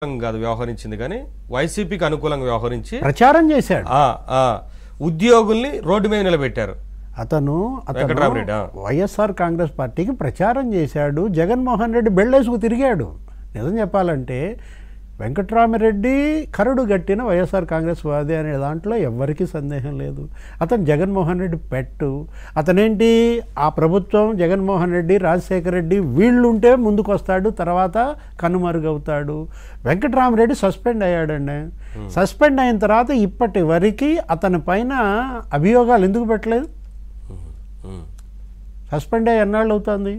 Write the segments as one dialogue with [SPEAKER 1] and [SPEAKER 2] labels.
[SPEAKER 1] కాదు వ్యవహరించింది కానీ వైసీపీకి అనుకూలంగా వ్యవహరించి
[SPEAKER 2] ప్రచారం చేశాడు.
[SPEAKER 1] ఉద్యోగుల్ని రోడ్డు మీద నిలబెట్టారు.
[SPEAKER 2] అతను వైఎస్ఆర్ కాంగ్రెస్ పార్టీకి ప్రచారం చేశాడు. జగన్మోహన్ రెడ్డి బెళ్ళేసుకు తిరిగాడు. నిజం చెప్పాలంటే వెంకట్రామిరెడ్డి కరడు గట్టిన వైఎస్ఆర్ కాంగ్రెస్ వాది అనే దాంట్లో ఎవ్వరికీ సందేహం లేదు. అతను జగన్మోహన్ రెడ్డి పెట్టు. అతనేంటి ఆ ప్రభుత్వం జగన్మోహన్ రెడ్డి రాజశేఖర రెడ్డి వీళ్ళుంటే ముందుకు వస్తాడు, తర్వాత కనుమరుగవుతాడు. వెంకట్రామిరెడ్డి సస్పెండ్ అయ్యాడండి. సస్పెండ్ అయిన తర్వాత ఇప్పటి వరకు అతని పైన అభియోగాలు ఎందుకు పెట్టలేదు? సస్పెండ్ అయ్యి ఎన్నాళ్ళు అవుతుంది?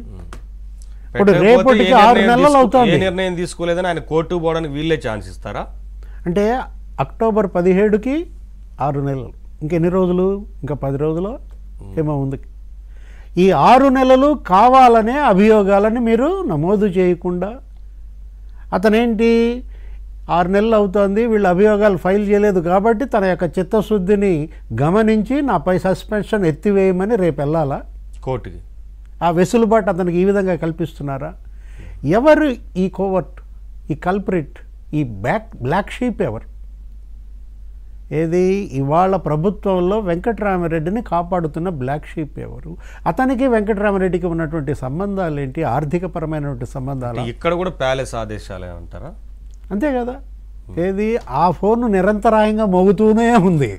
[SPEAKER 2] ఇప్పుడు రేపటికి 6 నెలలు అవుతుంది.
[SPEAKER 1] నిర్ణయం తీసుకోలేదని ఆయన కోర్టు పోవడానికి వీళ్ళే ఛాన్స్ ఇస్తారా?
[SPEAKER 2] అంటే అక్టోబర్ 17కి 6 నెలలు, ఇంకెన్ని రోజులు? ఇంకా 10 రోజులు ఏమో ఉంది. ఈ 6 నెలలు కావాలనే అభియోగాలని మీరు నమోదు చేయకుండా అతనేంటి 6 నెలలు అవుతుంది, వీళ్ళు అభియోగాలు ఫైల్ చేయలేదు కాబట్టి తన యొక్క చిత్తశుద్ధిని గమనించి నాపై సస్పెన్షన్ ఎత్తివేయమని రేపు వెళ్ళాలా
[SPEAKER 1] కోర్టుకి?
[SPEAKER 2] ఆ వెసులుబాటు అతనికి ఈ విధంగా కల్పిస్తున్నారా? ఎవరు ఈ కోవర్ట్, ఈ కల్ప్రిట్, ఈ బ్లాక్ షీప్ ఎవరు? ఏది ఇవాళ ప్రభుత్వంలో వెంకట్రామిరెడ్డిని కాపాడుతున్న బ్లాక్ షీప్ ఎవరు? అతనికి వెంకట్రామిరెడ్డికి ఉన్నటువంటి సంబంధాలు ఏంటి? ఆర్థికపరమైనటువంటి సంబంధాలు.
[SPEAKER 1] ఇక్కడ కూడా ప్యాలెస్ ఆదేశాలే అంటారా?
[SPEAKER 2] అంతే కదా. ఏది ఆ ఫోన్ నిరంతరాయంగా మోగుతూనే ఉంది.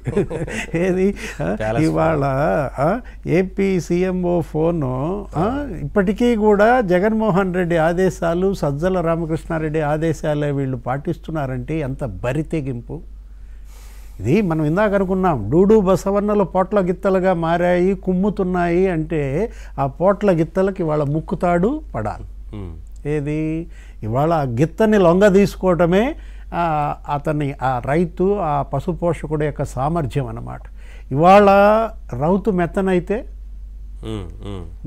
[SPEAKER 2] ఏది ఇవాళ ఏపీ సీఎంఓ ఫోను ఇప్పటికీ కూడా జగన్మోహన్ రెడ్డి ఆదేశాలు, సజ్జల రామకృష్ణారెడ్డి ఆదేశాలే వీళ్ళు పాటిస్తున్నారంటే ఎంత బరితెగింపు. ఇది మనం ఇందాక అనుకున్నాం, డూడు బసవన్నలు పోట్ల గిత్తలుగా మారాయి, కుమ్ముతున్నాయి అంటే ఆ పోట్ల గిత్తలకి ఇవాళ ముక్కుతాడు పడాలి. ఏది ఇవాళ ఆ గిత్తని లొంగ తీసుకోవటమే అతన్ని, ఆ రైతు, ఆ పశుపోషకుడు యొక్క సామర్థ్యం అన్నమాట. ఇవాళ రౌతు మెత్తనైతే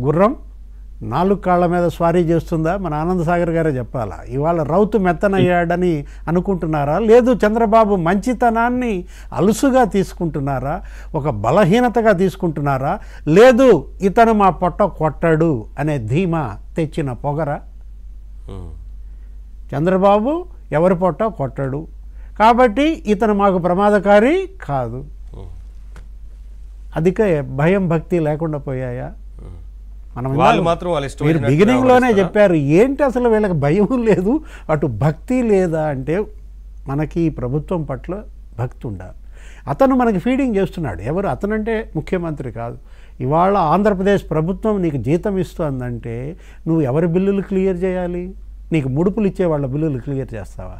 [SPEAKER 2] గుర్రం 4 కాళ్ళ మీద స్వారీ చేస్తుందా? మన ఆనందసాగర్ గారే చెప్పాలా. ఇవాళ రౌతు మెత్తనయ్యాడని అనుకుంటున్నారా? లేదు చంద్రబాబు మంచితనాన్ని అలుసుగా తీసుకుంటున్నారా? ఒక బలహీనతగా తీసుకుంటున్నారా? లేదు ఇతను మా పొట్ట కొట్టడు అనే ధీమా తెచ్చిన పొగరా? చంద్రబాబు ఎవరి పొట్ట కొట్టడు కాబట్టి ఇతను మాకు ప్రమాదకారి కాదు. అధిక భయం భక్తి లేకుండా పోయాయా? మనం మీరు బిగినింగ్లోనే చెప్పారు, ఏంటి అసలు వీళ్ళకి భయం లేదు, అటు భక్తి లేదా అంటే మనకి ఈ ప్రభుత్వం పట్ల భక్తి ఉండాలి. అతను మనకి ఫీడింగ్ చేస్తున్నాడు. ఎవరు అతనంటే ముఖ్యమంత్రి కాదు. ఇవాళ ఆంధ్రప్రదేశ్ ప్రభుత్వం నీకు జీతం ఇస్తుందంటే నువ్వు ఎవరి బిల్లులు క్లియర్ చేయాలి? నీకు ముడుపులు ఇచ్చే వాళ్ళ బిల్లులు క్లియర్ చేస్తావా?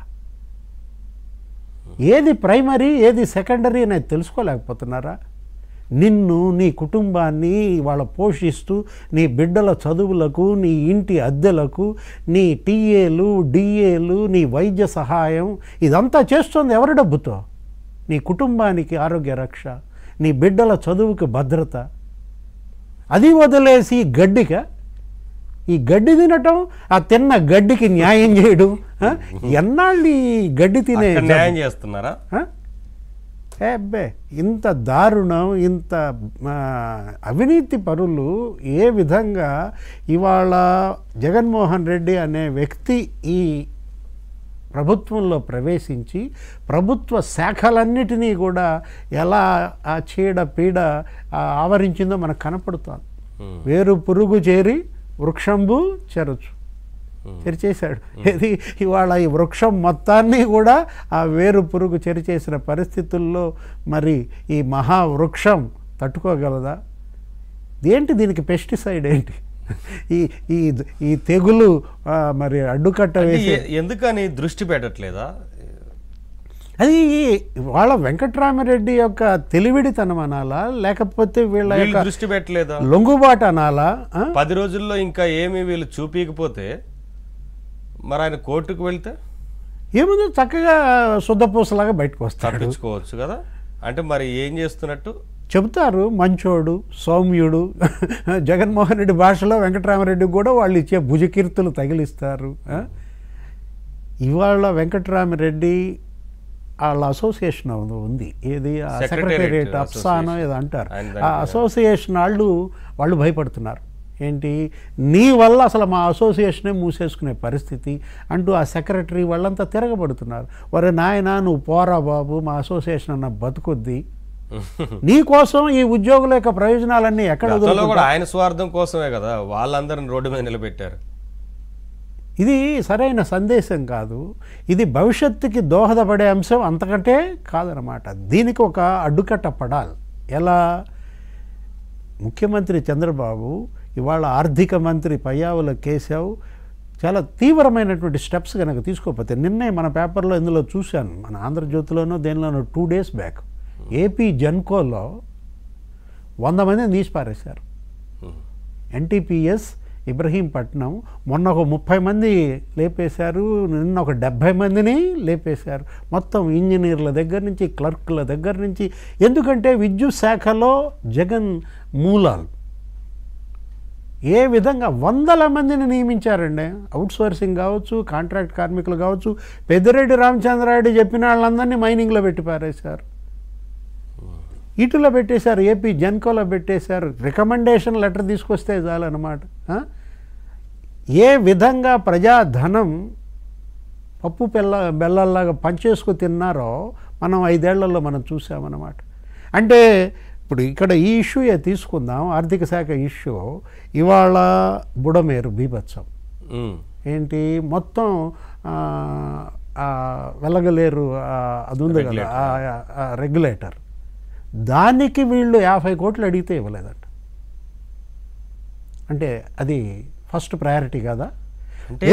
[SPEAKER 2] ఏది ప్రైమరీ ఏది సెకండరీ అనేది తెలుసుకోలేకపోతున్నారా? నిన్ను, నీ కుటుంబాన్ని వాళ్ళ పోషిస్తూ నీ బిడ్డల చదువులకు, నీ ఇంటి అద్దెలకు, నీ టీఏలు, డిఏలు, నీ వైద్య సహాయం ఇదంతా చేస్తుంది ఎవరి డబ్బుతో? నీ కుటుంబానికి ఆరోగ్య రక్ష, నీ బిడ్డల చదువుకి భద్రత. అది వదిలేసి గడ్డిక, ఈ గడ్డి తినటం, ఆ తిన్న గడ్డికి న్యాయం చేయడం. ఎన్నాళ్ళు ఈ గడ్డి తినే
[SPEAKER 1] న్యాయం చేస్తున్నారా?
[SPEAKER 2] అబ్బే ఇంత దారుణం, ఇంత అవినీతి పరులు ఏ విధంగా ఇవాళ జగన్మోహన్ రెడ్డి అనే వ్యక్తి ఈ ప్రభుత్వంలో ప్రవేశించి ప్రభుత్వ శాఖలన్నిటినీ కూడా ఎలా ఆ చీడ పీడ ఆవరించిందో మనకు కనపడుతోంది. వేరు పురుగు చేరి వృక్షంబు చెరిచేశాడు. ఇది ఇవాళ ఈ వృక్షం మొత్తాన్ని కూడా ఆ వేరు పురుగు చెరిచేసిన పరిస్థితుల్లో మరి ఈ మహావృక్షం తట్టుకోగలదా? ఏంటి దీనికి పెస్టిసైడ్ ఏంటి? ఈ తెగులు మరి అడ్డుకట్ట వేసి
[SPEAKER 1] ఎందుకని దృష్టి పెట్టట్లేదా?
[SPEAKER 2] అది వాళ్ళ వెంకట్రామిరెడ్డి యొక్క తెలివిడితనం అనాలా, లేకపోతే వీళ్ళ
[SPEAKER 1] దృష్టి పెట్టలేదా,
[SPEAKER 2] లొంగుబాటు అనాలా?
[SPEAKER 1] 10 రోజుల్లో ఇంకా ఏమి వీళ్ళు చూపించకపోతే మరి ఆయన కోర్టుకు వెళ్తే
[SPEAKER 2] ఏముంది, చక్కగా శుద్ధపూసలాగా బయటకు వస్తారు,
[SPEAKER 1] తప్పించుకోవచ్చు కదా. అంటే మరి ఏం చేస్తున్నట్టు
[SPEAKER 2] చెబుతారు, మంచోడు, సౌమ్యుడు. జగన్మోహన్ రెడ్డి భాషలో వెంకట్రామిరెడ్డికి కూడా వాళ్ళు ఇచ్చే భుజకీర్తులు తగిలిస్తారు. ఇవాళ వెంకట్రామిరెడ్డి వాళ్ళ అసోసియేషన్ ఉంది, ఏది సెక్రటేరియట్ అప్సానో ఏదో అంటారు. ఆ అసోసియేషన్ వాళ్ళు భయపడుతున్నారు. ఏంటి, నీ వల్ల అసలు మా అసోసియేషనే మూసేసుకునే పరిస్థితి అంటూ ఆ సెక్రటరీ వాళ్ళంతా తిరగబడుతున్నారు. ఒరే నాయన నువ్వు పోరా బాబు, మా అసోసియేషన్ అన్న బతుకొద్ది, నీ కోసం ఈ ఉద్యోగుల యొక్క ప్రయోజనాలన్నీ ఎక్కడ
[SPEAKER 1] గతంలో కూడా ఆయన స్వార్థం కోసమే కదా వాళ్ళందరిని రోడ్డు మీద నిలబెట్టారు.
[SPEAKER 2] ఇది సరైన సందేశం కాదు, ఇది భవిష్యత్తుకి దోహదపడే అంశం అంతకంటే కాదనమాట. దీనికి ఒక అడ్డుకట్ట పడాలి. ఎలా? ముఖ్యమంత్రి చంద్రబాబు ఇవాళ ఆర్థిక మంత్రి పయ్యావుల కేశవ్ చాలా తీవ్రమైనటువంటి స్టెప్స్ కనుక తీసుకోకపోతే, నిన్నే మన పేపర్లో ఇందులో చూశాను, మన ఆంధ్రజ్యోతిలోనో దేనిలోనో 2 days బ్యాక్ ఏపీ జెన్కోలో 100 మందిని తీసి పారేశారు. ఎన్టీపీఎస్ ఇబ్రహీంపట్నం మొన్న ఒక 30 మంది లేపేశారు, నిన్న ఒక 70 మందిని లేపేశారు. మొత్తం ఇంజనీర్ల దగ్గర నుంచి క్లర్క్ల దగ్గర నుంచి. ఎందుకంటే విద్యుత్ శాఖలో జగన్ మూలాలు ఏ విధంగా వందల మందిని నియమించారండి. అవుట్సోర్సింగ్ కావచ్చు, కాంట్రాక్ట్ కార్మికులు కావచ్చు. పెద్దిరెడ్డి రామచంద్రారెడ్డి చెప్పిన వాళ్ళందరినీ మైనింగ్లో పెట్టి పారేశారు, ఇటులో పెట్టేశారు, ఏపీ జెన్కోలో పెట్టేశారు. రికమెండేషన్ లెటర్ తీసుకొస్తే చాలన్నమాట. ఏ విధంగా ప్రజాధనం పప్పు బెల్లల్లాగా పంచేసుకు తిన్నారో మనం 5 ఏళ్లలో మనం చూసామన్నమాట. అంటే ఇప్పుడు ఇక్కడ ఈ ఇష్యూయే తీసుకుందాం, ఆర్థిక శాఖ ఇష్యూ. ఇవాళ బుడమేరు బీభత్సం ఏంటి, మొత్తం వెలగలేరు అది ఉంది కదా రెగ్యులేటర్, దానికి వీళ్ళు 50 కోట్లు అడిగితే ఇవ్వలేదట. అంటే అది ఫస్ట్ ప్రయారిటీ కదా,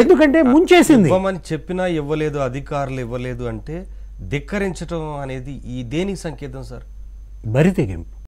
[SPEAKER 2] ఎందుకంటే ముంచేసింది.
[SPEAKER 1] ఇవ్వమని చెప్పినా ఇవ్వలేదు, అధికారులు ఇవ్వలేదు అంటే ధిక్కరించడం అనేది ఈ దేనికి సంకేతం సార్?
[SPEAKER 2] బరి తెగింపు.